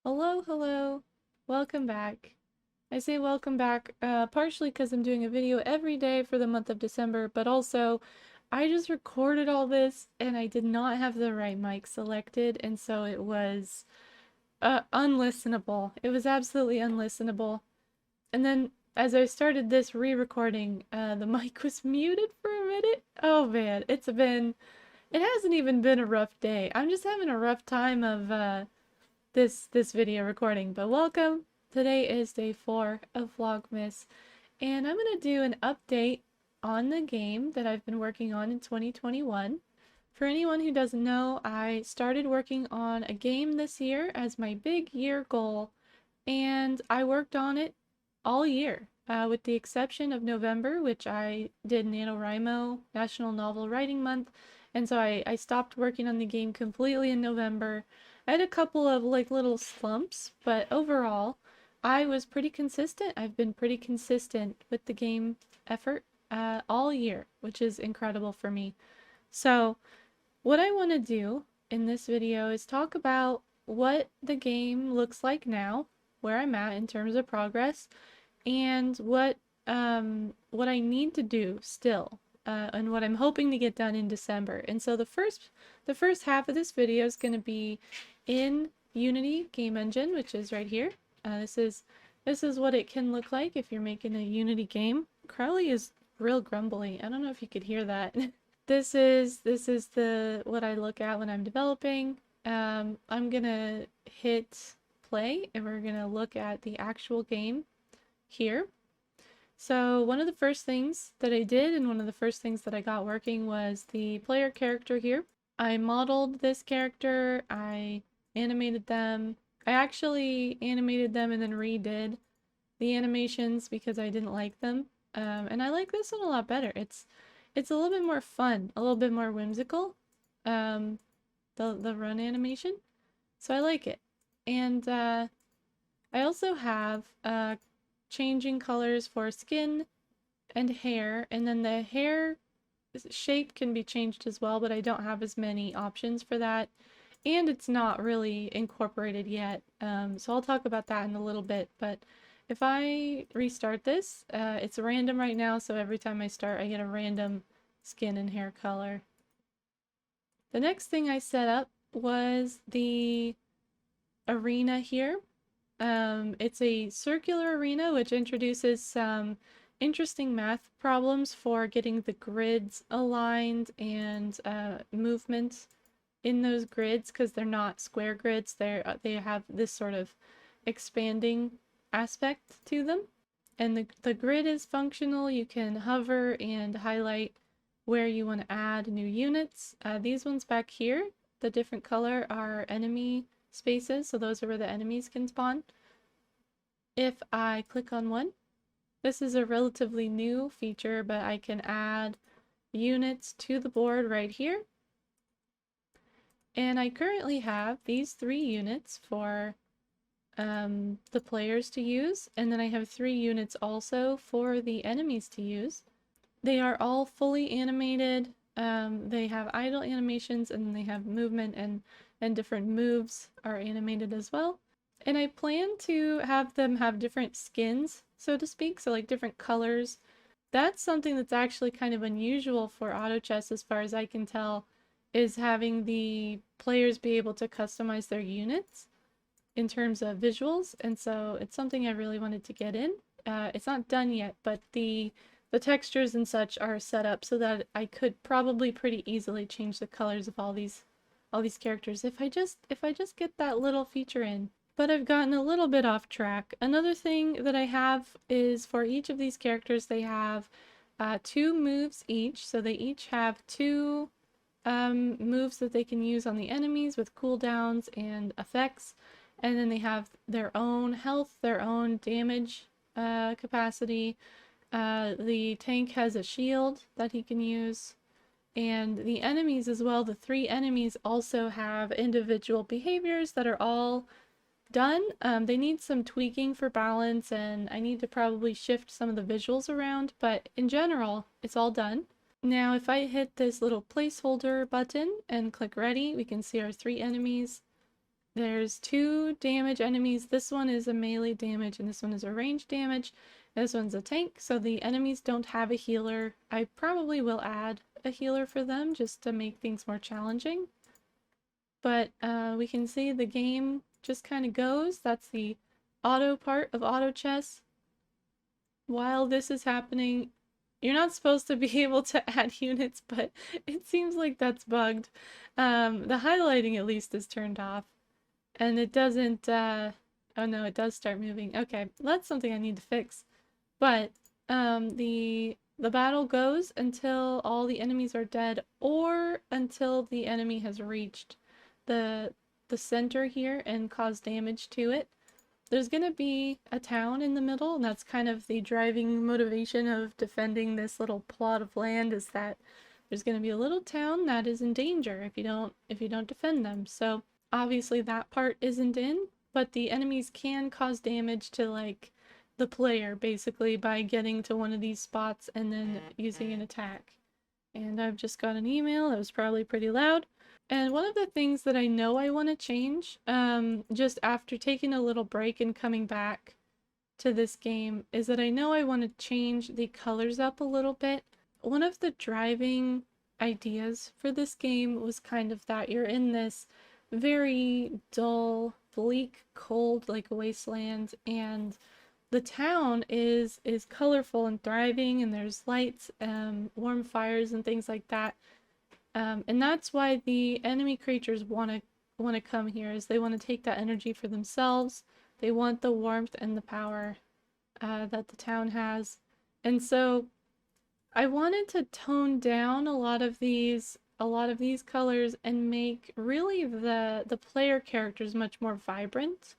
Hello. Welcome back. I say welcome back partially because I'm doing a video every day for the month of December, but also I just recorded all this and I did not have the right mic selected, and so it was unlistenable. It was absolutely unlistenable. And then as I started this re-recording, the mic was muted for a minute. Oh man, it hasn't even been a rough day. I'm just having a rough time of this video recording, but welcome. Today is day 4 of Vlogmas, and I'm gonna do an update on the game that I've been working on in 2021. For anyone who doesn't know, I started working on a game this year as my big year goal, and I worked on it all year, with the exception of November, which I did NaNoWriMo, National Novel Writing Month, and so I stopped working on the game completely in November. I had a couple of like little slumps, but overall, I was pretty consistent. I've been pretty consistent with the game effort all year, which is incredible for me. So, what I want to do in this video is talk about what the game looks like now, where I'm at in terms of progress, and what I need to do still, and what I'm hoping to get done in December. And so the first half of this video is going to be in Unity game engine, which is right here. This is what it can look like if you're making a Unity game. Crowley is real grumbly. I don't know if you could hear that. This is the what I look at when I'm developing. I'm gonna hit play and we're gonna look at the actual game here. So one of the first things that I did and one of the first things that I got working was the player character here. I modeled this character, I animated them. I actually animated them and then redid the animations because I didn't like them. And I like this one a lot better. It's a little bit more fun, a little bit more whimsical, the run animation. So I like it. And I also have changing colors for skin and hair, and then the hair shape can be changed as well, but I don't have as many options for that, and it's not really incorporated yet, so I'll talk about that in a little bit. But if I restart this, it's random right now, so every time I start I get a random skin and hair color. The next thing I set up was the arena here. It's a circular arena which introduces some interesting math problems for getting the grids aligned and movement in those grids, because they're not square grids. They have this sort of expanding aspect to them. And the grid is functional. You can hover and highlight where you want to add new units. These ones back here, the different color, are enemy spaces, so those are where the enemies can spawn. If I click on one, this is a relatively new feature, but I can add units to the board right here. And I currently have these 3 units for the players to use, and then I have 3 units also for the enemies to use. They are all fully animated. They have idle animations, and they have movement, and different moves are animated as well. And I plan to have them have different skins, so to speak, so like different colors. That's something that's actually kind of unusual for auto chess, as far as I can tell, is having the players be able to customize their units in terms of visuals, and so it's something I really wanted to get in. It's not done yet, but the textures and such are set up so that I could probably pretty easily change the colors of all these characters if I just get that little feature in. But I've gotten a little bit off track. Another thing that I have is for each of these characters, they have 2 moves each, so they each have 2 moves that they can use on the enemies with cooldowns and effects, and then they have their own health, their own damage capacity. The tank has a shield that he can use, and the enemies as well. The 3 enemies also have individual behaviors that are all done. They need some tweaking for balance, and I need to probably shift some of the visuals around, but in general, it's all done. Now, if I hit this little placeholder button and click ready, we can see our 3 enemies. There's 2 damage enemies. This one is a melee damage and this one is a range damage. This one's a tank, so the enemies don't have a healer. I probably will add a healer for them just to make things more challenging. But we can see the game just kind of goes. That's the auto part of auto chess. While this is happening, you're not supposed to be able to add units, but it seems like that's bugged. The highlighting at least is turned off. And it doesn't, oh no, it does start moving. Okay, that's something I need to fix. But, the battle goes until all the enemies are dead or until the enemy has reached the the center here and caused damage to it. There's gonna be a town in the middle, and that's kind of the driving motivation of defending this little plot of land, is that there's gonna be a little town that is in danger if you don't defend them. So obviously that part isn't in, but the enemies can cause damage to like the player basically by getting to one of these spots and then using an attack. And I've just got an email that was probably pretty loud. And one of the things that I know I want to change, just after taking a little break and coming back to this game, is that I know I want to change the colors up a little bit. One of the driving ideas for this game was kind of that you're in this very dull, bleak, cold, like wasteland, and the town is colorful and thriving, and there's lights, warm fires and things like that. And that's why the enemy creatures want to come here, is they want to take that energy for themselves. They want the warmth and the power that the town has. And so I wanted to tone down a lot of these colors and make really the player characters much more vibrant.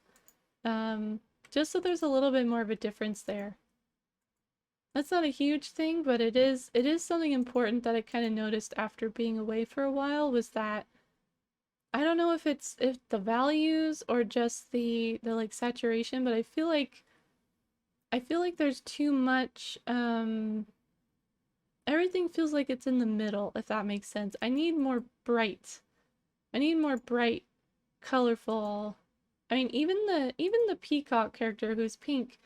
Just so there's a little bit more of a difference there. That's not a huge thing, but it is something important that I kind of noticed after being away for a while, was that I don't know if it's the values or just the like saturation, but I feel like there's too much everything feels like it's in the middle, if that makes sense. I need more bright. I need more bright, colorful. I mean, even the peacock character who's pink,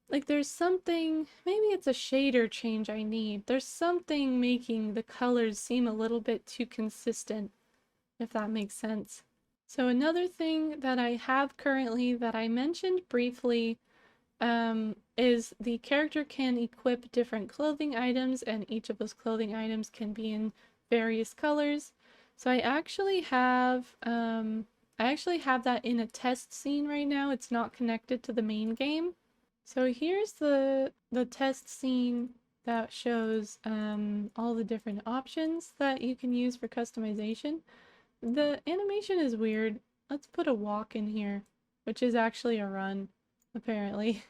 like there's something, maybe it's a shader change I need. There's something making the colors seem a little bit too consistent, if that makes sense. So another thing that I have currently that I mentioned briefly is the character can equip different clothing items, and each of those clothing items can be in various colors. So I actually have that in a test scene right now. It's not connected to the main game. So here's the test scene that shows all the different options that you can use for customization. The animation is weird. Let's put a walk in here, which is actually a run, apparently.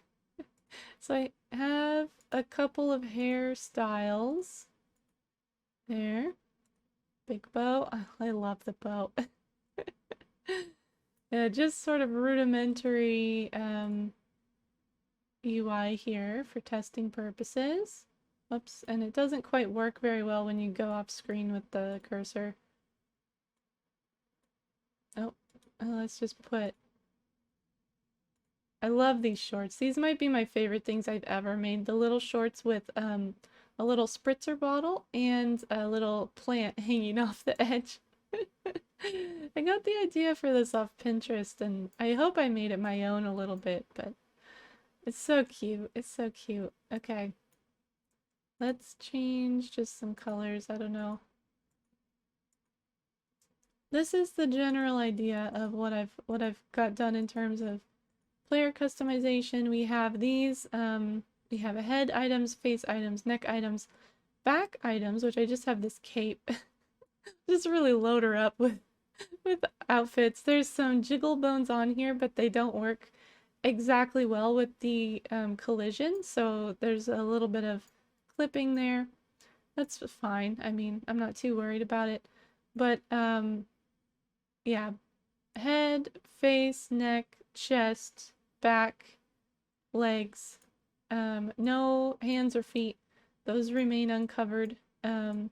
So I have a couple of hairstyles. There. Big bow. Oh, I love the bow. Yeah, just sort of rudimentary UI here for testing purposes. Oops, and it doesn't quite work very well when you go off screen with the cursor. Oh, let's just put... I love these shorts. These might be my favorite things I've ever made. The little shorts with a little spritzer bottle and a little plant hanging off the edge. I got the idea for this off Pinterest, and I hope I made it my own a little bit, but it's so cute. It's so cute. Okay. Let's change just some colors. I don't know. This is the general idea of what I've got done in terms of player customization. We have these, we have head items, face items, neck items, back items, which I just have this cape. Just really load her up with outfits. There's some jiggle bones on here, but they don't work exactly well with the collision, so there's a little bit of clipping there. That's fine. I mean, I'm not too worried about it. But yeah, head, face, neck, chest, back, legs, no hands or feet. Those remain uncovered,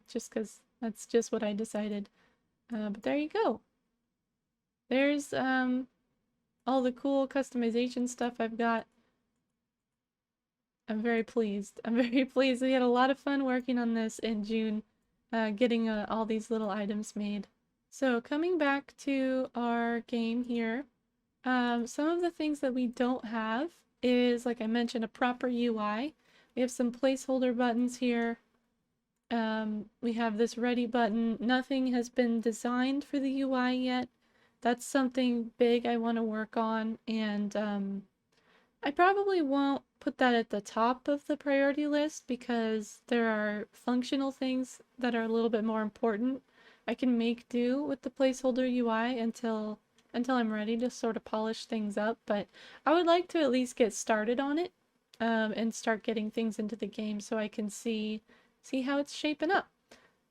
just because that's just what I decided. But there you go. There's all the cool customization stuff I've got. I'm very pleased. I'm very pleased. We had a lot of fun working on this in June, getting all these little items made. So coming back to our game here, some of the things that we don't have is, like I mentioned, a proper UI. We have some placeholder buttons here. We have this ready button. Nothing has been designed for the UI yet. That's something big I want to work on, and I probably won't put that at the top of the priority list because there are functional things that are a little bit more important. I can make do with the placeholder UI until I'm ready to sort of polish things up, but I would like to at least get started on it, and start getting things into the game so I can see how it's shaping up.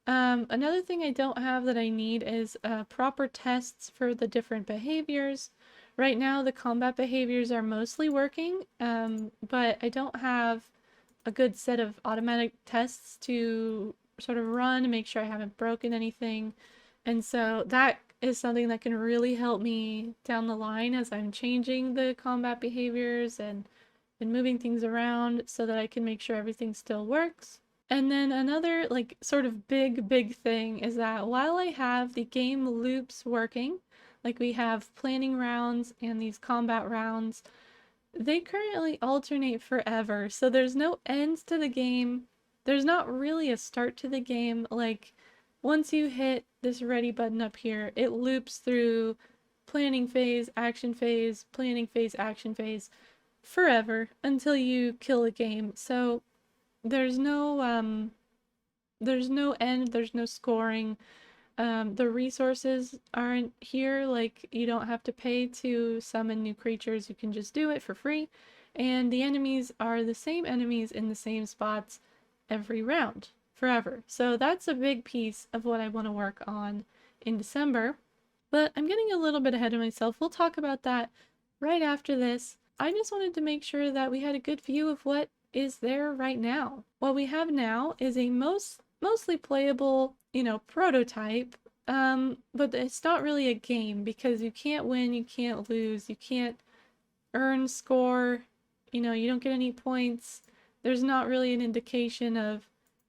Another thing I don't have that I need is proper tests for the different behaviors. Right now, the combat behaviors are mostly working, but I don't have a good set of automatic tests to sort of run and make sure I haven't broken anything. And so that is something that can really help me down the line as I'm changing the combat behaviors and moving things around so that I can make sure everything still works. And then another like sort of big thing is that while I have the game loops working, like we have planning rounds and these combat rounds, they currently alternate forever. So there's no end to the game. There's not really a start to the game. Like once you hit this ready button up here, it loops through planning phase, action phase, planning phase, action phase forever until you kill a game. So there's no end, there's no scoring. The resources aren't here, like you don't have to pay to summon new creatures, you can just do it for free. And the enemies are the same enemies in the same spots every round, forever. So that's a big piece of what I want to work on in December. But I'm getting a little bit ahead of myself. We'll talk about that right after this. I just wanted to make sure that we had a good view of what is there right now. What we have now is a mostly playable, prototype, but it's not really a game because you can't win, you can't lose, you can't earn score, you don't get any points. There's not really an indication of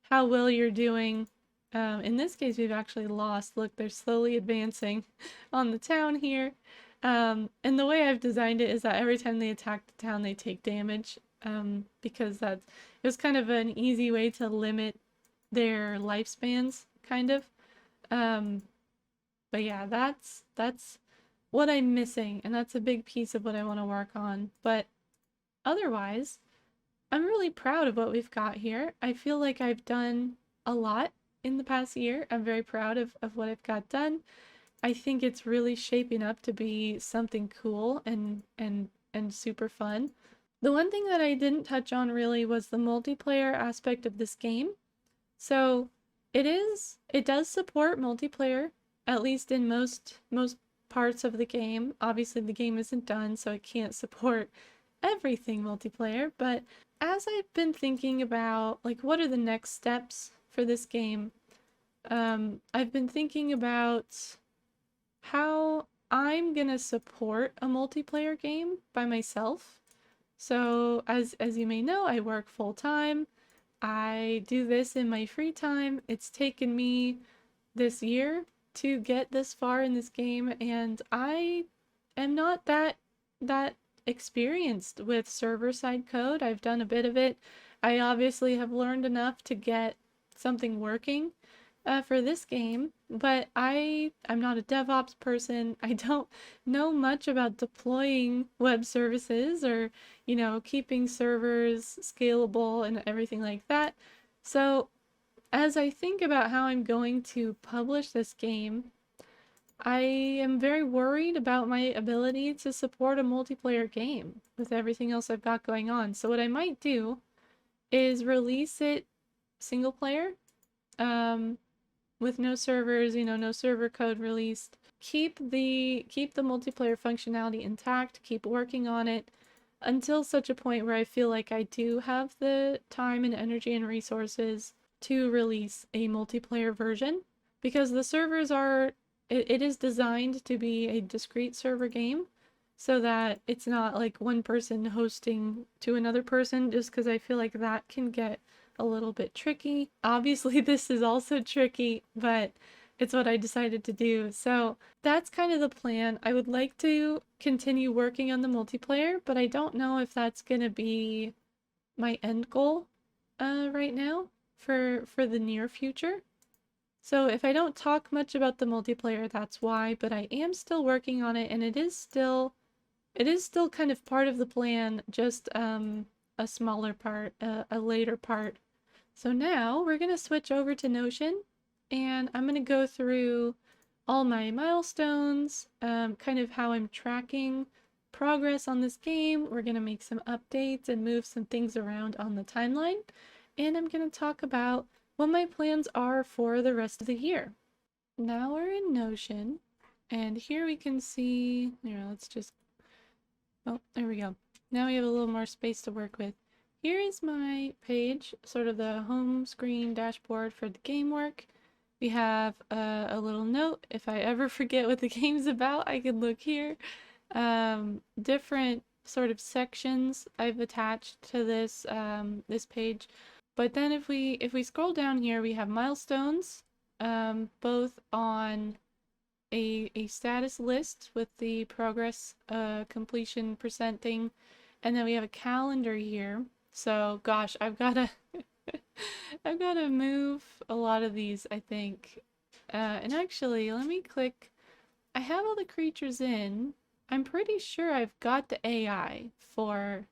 how well you're doing. In this case, we've actually lost. Look, they're slowly advancing on the town here. And the way I've designed it is that every time they attack the town, they take damage, because it was kind of an easy way to limit their lifespans, kind of. Um, but yeah, that's what I'm missing, and that's a big piece of what I want to work on. But otherwise, I'm really proud of what we've got here. I feel like I've done a lot in the past year. I'm very proud of what I've got done. I think it's really shaping up to be something cool and super fun. The one thing that I didn't touch on really was the multiplayer aspect of this game. So it does support multiplayer, at least in most parts of the game. Obviously the game isn't done, so it can't support everything multiplayer, but as I've been thinking about like what are the next steps for this game, I've been thinking about how I'm gonna support a multiplayer game by myself. So as you may know, I work full time. I do this in my free time. It's taken me this year to get this far in this game, and I am not that experienced with server-side code. I've done a bit of it. I obviously have learned enough to get something working for this game, but I'm not a DevOps person. I don't know much about deploying web services or, keeping servers scalable and everything like that. So as I think about how I'm going to publish this game, I am very worried about my ability to support a multiplayer game with everything else I've got going on. So what I might do is release it single player, um, with no servers, no server code released. Keep the multiplayer functionality intact, keep working on it until such a point where I feel like I do have the time and energy and resources to release a multiplayer version, because the servers are it is designed to be a discrete server game so that it's not like one person hosting to another person, just because I feel like that can get a little bit tricky. Obviously, this is also tricky, but it's what I decided to do. So that's kind of the plan. I would like to continue working on the multiplayer, but I don't know if that's gonna be my end goal right now for the near future. So if I don't talk much about the multiplayer, that's why, but I am still working on it, and it is still kind of part of the plan, just a smaller part, a later part. So now we're gonna switch over to Notion, and I'm gonna go through all my milestones, kind of how I'm tracking progress on this game. We're gonna make some updates and move some things around on the timeline, and I'm gonna talk about what my plans are for the rest of the year. Now we're in Notion, and here we can see, let's just, oh, there we go. Now we have a little more space to work with. Here is my page, sort of the home screen dashboard for the game work. We have a little note. If I ever forget what the game's about, I can look here. Different sort of sections I've attached to this this page. But then if we scroll down here, we have milestones, both on a status list with the progress completion percent thing, and then we have a calendar here. So gosh, I've gotta I've gotta move a lot of these, I think. And actually, let me click. I have all the creatures in. I'm pretty sure I've got the AI for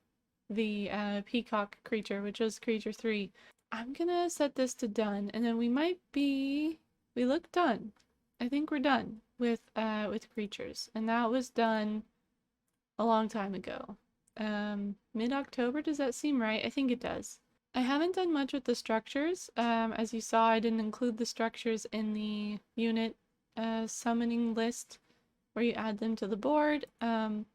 the peacock creature, which was creature 3. I'm gonna set this to done, and then we look done. I think we're done with creatures, and that was done a long time ago. Mid-October, does that seem right? I think it does. I haven't done much with the structures. As you saw, I didn't include the structures in the unit summoning list where you add them to the board. And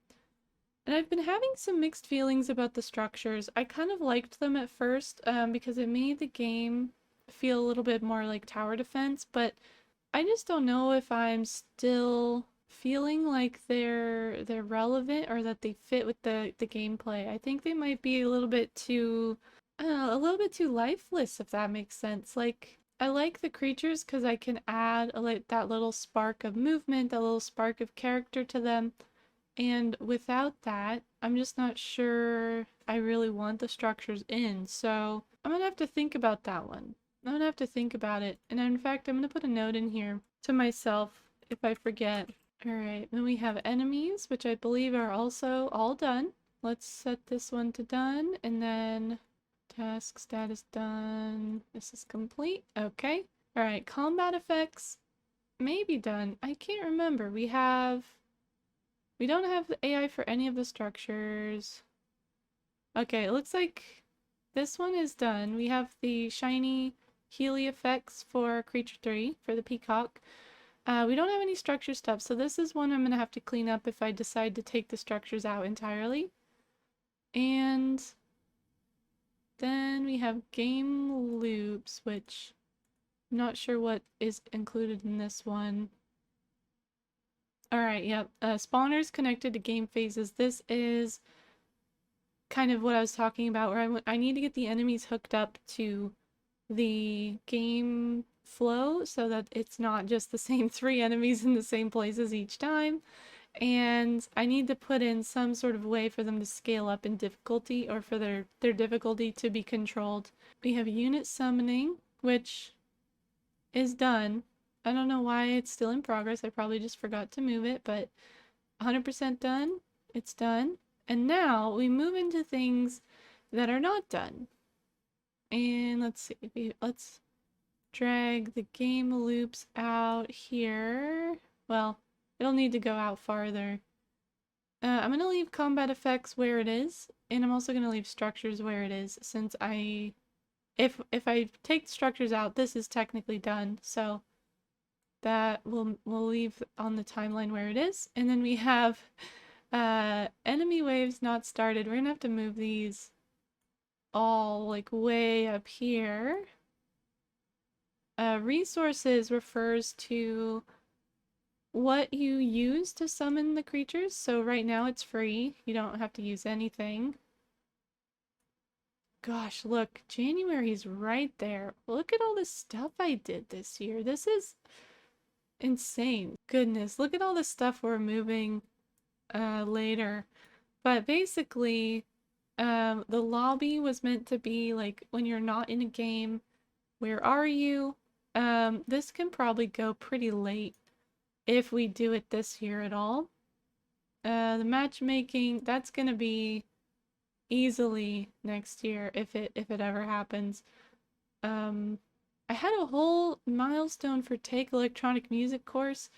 I've been having some mixed feelings about the structures. I kind of liked them at first because it made the game feel a little bit more like tower defense, but I just don't know if I'm still feeling like they're relevant or that they fit with the gameplay. I think they might be a little bit too, I don't know, a little bit too lifeless, if that makes sense. Like, I like the creatures because I can add that little spark of movement, that little spark of character to them. And without that, I'm just not sure I really want the structures in. So I'm gonna have to think about that one. I'm gonna have to think about it. And in fact, I'm gonna put a note in here to myself if I forget. Alright, then we have enemies, which I believe are also all done. Let's set this one to done, and then task status done. This is complete. Okay. Alright, combat effects may be done. I can't remember. We don't have the AI for any of the structures. Okay, it looks like this one is done. We have the shiny Healy effects for creature 3 for the peacock. We don't have any structure stuff, so this is one I'm gonna have to clean up if I decide to take the structures out entirely. And then we have game loops, which I'm not sure what is included in this one. Alright, yep. Spawners connected to game phases. This is kind of what I was talking about, where I need to get the enemies hooked up to the game flow so that it's not just the same 3 enemies in the same places each time. And I need to put in some sort of way for them to scale up in difficulty, or for their difficulty to be controlled. We have unit summoning, which is done. I don't know why it's still in progress. I probably just forgot to move it, but 100% done. It's done. And now we move into things that are not done. And let's see. Let's drag the game loops out here. Well, it'll need to go out farther. I'm going to leave combat effects where it is, and I'm also going to leave structures where it is, since if I take structures out, this is technically done, so that we'll leave on the timeline where it is. And then we have enemy waves not started. We're gonna have to move these all like way up here. Resources refers to what you use to summon the creatures. So right now it's free. You don't have to use anything. Gosh, look, January's right there. Look at all the stuff I did this year. This is insane. Goodness, look at all the stuff we're moving later. But basically, the lobby was meant to be like when you're not in a game, where are you? This can probably go pretty late if we do it this year at all. The matchmaking, that's gonna be easily next year if it ever happens. Um, I had a whole milestone for Take Electronic Music course.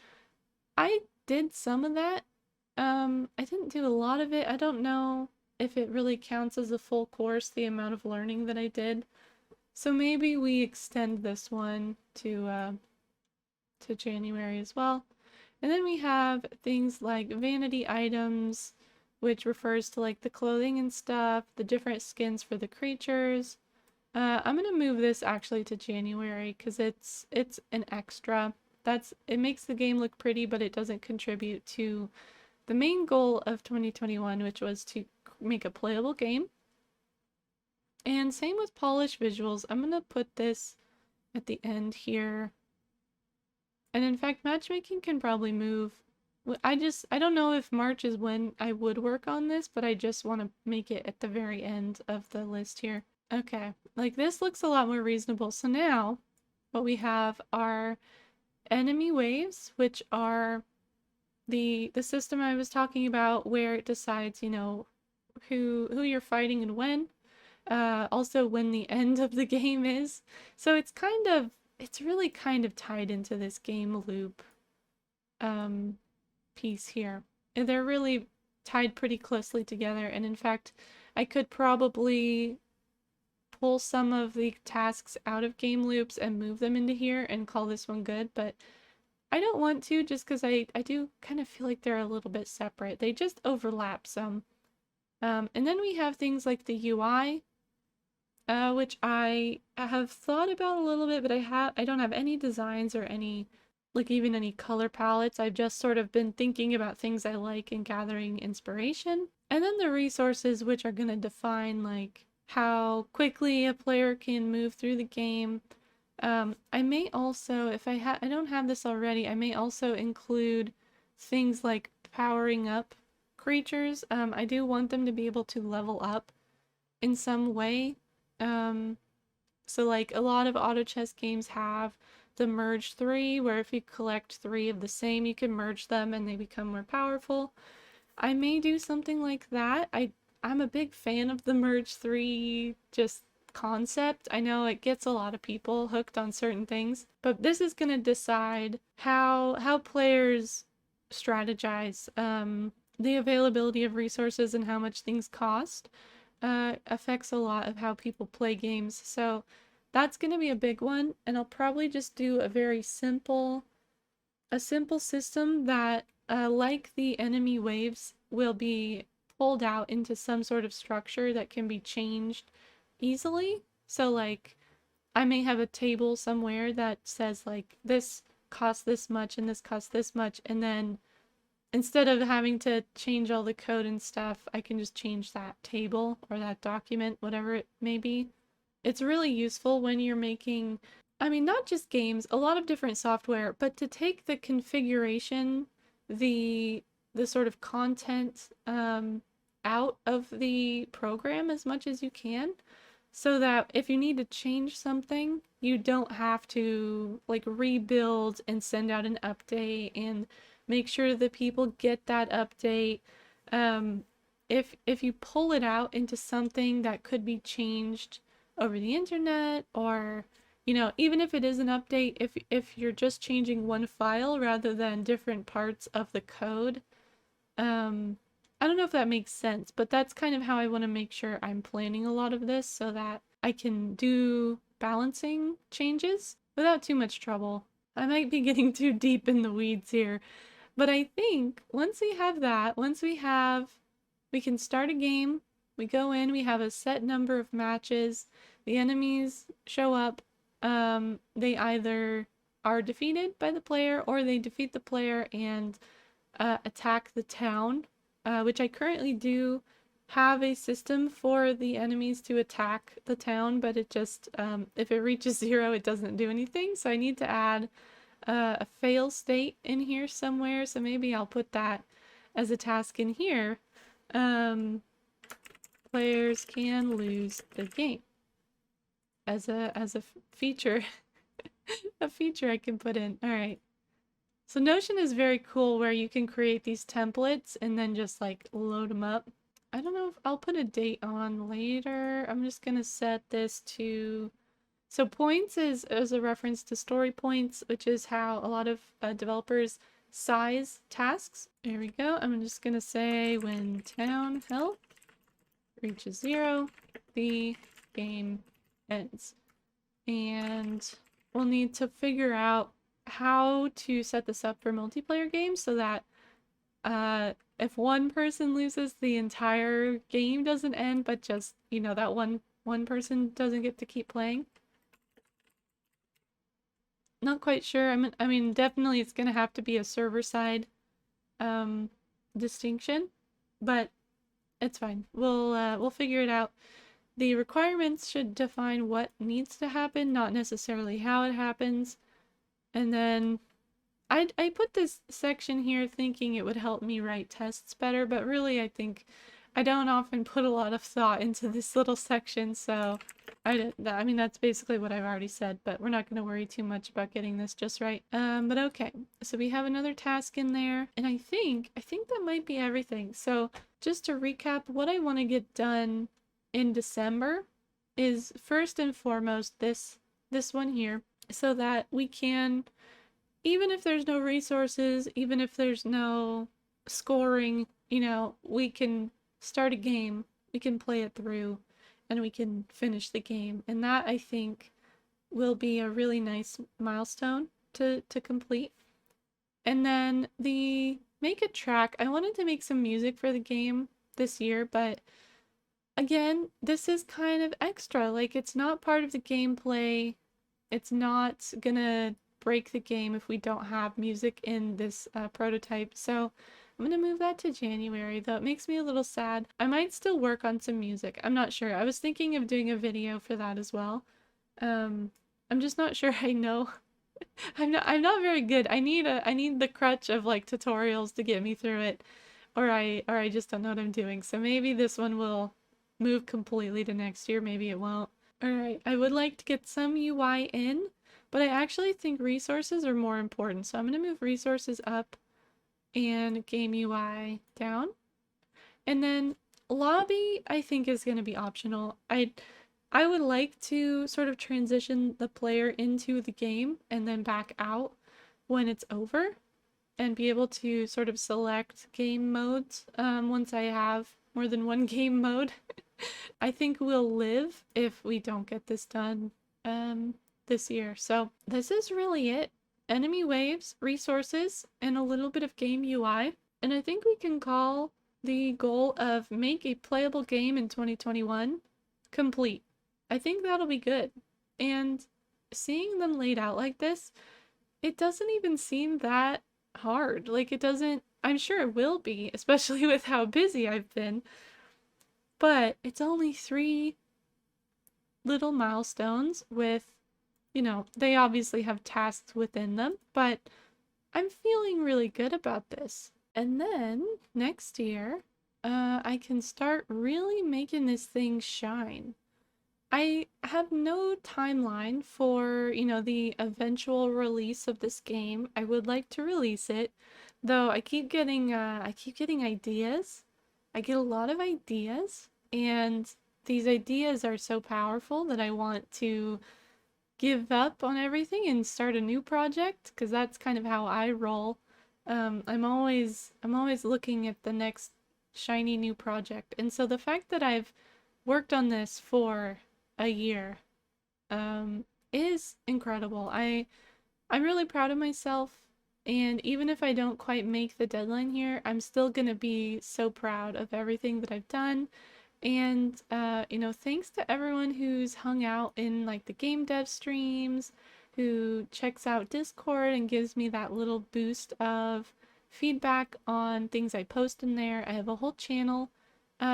I did some of that. I didn't do a lot of it. I don't know if it really counts as a full course, the amount of learning that I did. So maybe we extend this one to January as well. And then we have things like vanity items, which refers to like the clothing and stuff, the different skins for the creatures. I'm gonna move this actually to January because it's an extra. It makes the game look pretty, but it doesn't contribute to the main goal of 2021, which was to make a playable game. And same with polished visuals. I'm gonna put this at the end here. And in fact, matchmaking can probably move. I don't know if March is when I would work on this, but I just want to make it at the very end of the list here. Okay, like this looks a lot more reasonable. So now what we have are enemy waves, which are the system I was talking about where it decides, you know, who you're fighting and when. Also when the end of the game is. So it's really kind of tied into this game loop piece here. And they're really tied pretty closely together, and in fact, I could probably pull some of the tasks out of game loops and move them into here and call this one good, but I don't want to just because I do kind of feel like they're a little bit separate. They just overlap some. And then we have things like the UI, which I have thought about a little bit, but I don't have any designs or any, like even any color palettes. I've just sort of been thinking about things I like and gathering inspiration. And then the resources, which are going to define like how quickly a player can move through the game. I may also, if I don't have this already, I may also include things like powering up creatures. I do want them to be able to level up in some way. So like a lot of auto chess games have the merge 3, where if you collect 3 of the same, you can merge them and they become more powerful. I may do something like that. I'm a big fan of the merge 3 just concept. I know it gets a lot of people hooked on certain things, but this is going to decide how players strategize. The availability of resources and how much things cost affects a lot of how people play games. So that's going to be a big one, and I'll probably just do a simple system that, like the enemy waves, will be pulled out into some sort of structure that can be changed easily. So like, I may have a table somewhere that says like, this costs this much and this costs this much, and then instead of having to change all the code and stuff, I can just change that table or that document, whatever it may be. It's really useful when you're making, I mean, not just games, a lot of different software, but to take the configuration, the sort of content out of the program as much as you can, so that if you need to change something, you don't have to like rebuild and send out an update and make sure that people get that update. If you pull it out into something that could be changed over the internet, or you know, even if it is an update, if you're just changing one file rather than different parts of the code, I don't know if that makes sense, but that's kind of how I want to make sure I'm planning a lot of this so that I can do balancing changes without too much trouble. I might be getting too deep in the weeds here, but I think once we have that, we can start a game, we go in, we have a set number of matches, the enemies show up, they either are defeated by the player, or they defeat the player and attack the town, which I currently do have a system for the enemies to attack the town, but it just, if it reaches 0, it doesn't do anything. So I need to add a fail state in here somewhere. So maybe I'll put that as a task in here. Players can lose the game as a feature, a feature I can put in. All right. So Notion is very cool where you can create these templates and then just like load them up. I don't know if I'll put a date on later. I'm just gonna set this to, so points is a reference to story points, which is how a lot of developers size tasks. There we go. I'm just gonna say when town health reaches 0, the game ends. And we'll need to figure out how to set this up for multiplayer games so that if one person loses, the entire game doesn't end, but just, you know, that one person doesn't get to keep playing. Not quite sure. I mean, definitely it's gonna have to be a server side distinction, but it's fine. We'll figure it out. The requirements should define what needs to happen, not necessarily how it happens. And then I put this section here thinking it would help me write tests better, but really I think I don't often put a lot of thought into this little section, so I mean, that's basically what I've already said, but we're not going to worry too much about getting this just right. But okay, so we have another task in there, and I think that might be everything. So just to recap, what I want to get done in December is first and foremost this one here, so that we can, even if there's no resources, even if there's no scoring, you know, we can start a game, we can play it through, and we can finish the game. And that, I think, will be a really nice milestone to complete. And then the make a track. I wanted to make some music for the game this year, but again, this is kind of extra. Like, it's not part of the gameplay. It's not gonna break the game if we don't have music in this prototype. So I'm gonna move that to January, though it makes me a little sad. I might still work on some music. I'm not sure. I was thinking of doing a video for that as well. I'm just not sure I know. I'm not very good. I need the crutch of like tutorials to get me through it, or I just don't know what I'm doing. So maybe this one will move completely to next year, maybe it won't. Alright, I would like to get some UI in, but I actually think resources are more important. So I'm going to move resources up and game UI down. And then lobby, I think, is going to be optional. I would like to sort of transition the player into the game and then back out when it's over and be able to sort of select game modes once I have more than one game mode. I think we'll live if we don't get this done this year. So this is really it. Enemy waves, resources, and a little bit of game UI. And I think we can call the goal of make a playable game in 2021 complete. I think that'll be good. And seeing them laid out like this, it doesn't even seem that hard. Like, it doesn't, I'm sure it will be, especially with how busy I've been. But it's only 3 little milestones with, you know, they obviously have tasks within them, but I'm feeling really good about this. And then next year, I can start really making this thing shine. I have no timeline for, you know, the eventual release of this game. I would like to release it, though I keep getting ideas. I get a lot of ideas, and these ideas are so powerful that I want to give up on everything and start a new project, because that's kind of how I roll. I'm always looking at the next shiny new project. And so the fact that I've worked on this for a year is incredible. I'm really proud of myself, and even if I don't quite make the deadline here, I'm still gonna be so proud of everything that I've done. And you know, thanks to everyone who's hung out in like the game dev streams who checks out Discord and gives me that little boost of feedback on things I post in there. I have a whole channel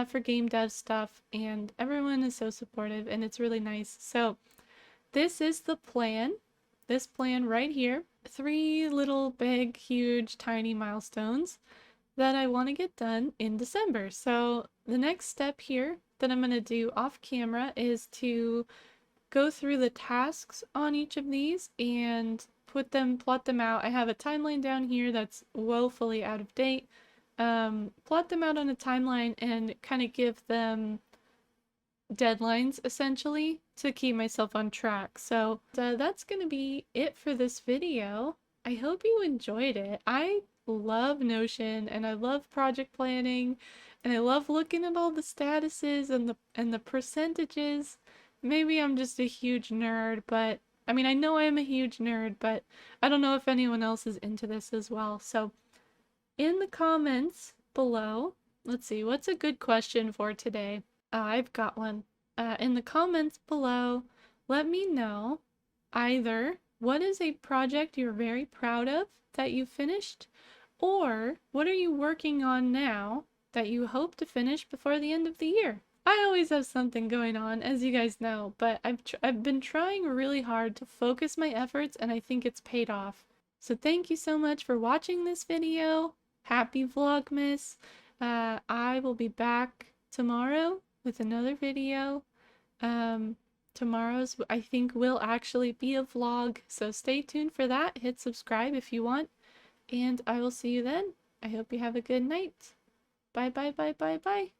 for game dev stuff, and everyone is so supportive, and it's really nice. So this is the plan. This plan right here. 3 little, big, huge, tiny milestones that I want to get done in December. So the next step here that I'm going to do off camera is to go through the tasks on each of these and plot them out. I have a timeline down here that's woefully out of date. Plot them out on a timeline and kind of give them deadlines essentially to keep myself on track. So that's gonna be it for this video. I hope you enjoyed it. I love Notion and I love project planning and I love looking at all the statuses and the percentages. Maybe I'm just a huge nerd, but I mean I know I am a huge nerd, but I don't know if anyone else is into this as well. So in the comments below, let's see, what's a good question for today? I've got one. In the comments below, let me know either what is a project you're very proud of that you finished, or what are you working on now that you hope to finish before the end of the year? I always have something going on, as you guys know, but I've been trying really hard to focus my efforts, and I think it's paid off. So thank you so much for watching this video. Happy Vlogmas. I will be back tomorrow with another video. Tomorrow's I think will actually be a vlog, so stay tuned for that. Hit subscribe if you want, and I will see you then. I hope you have a good night. Bye bye bye bye bye.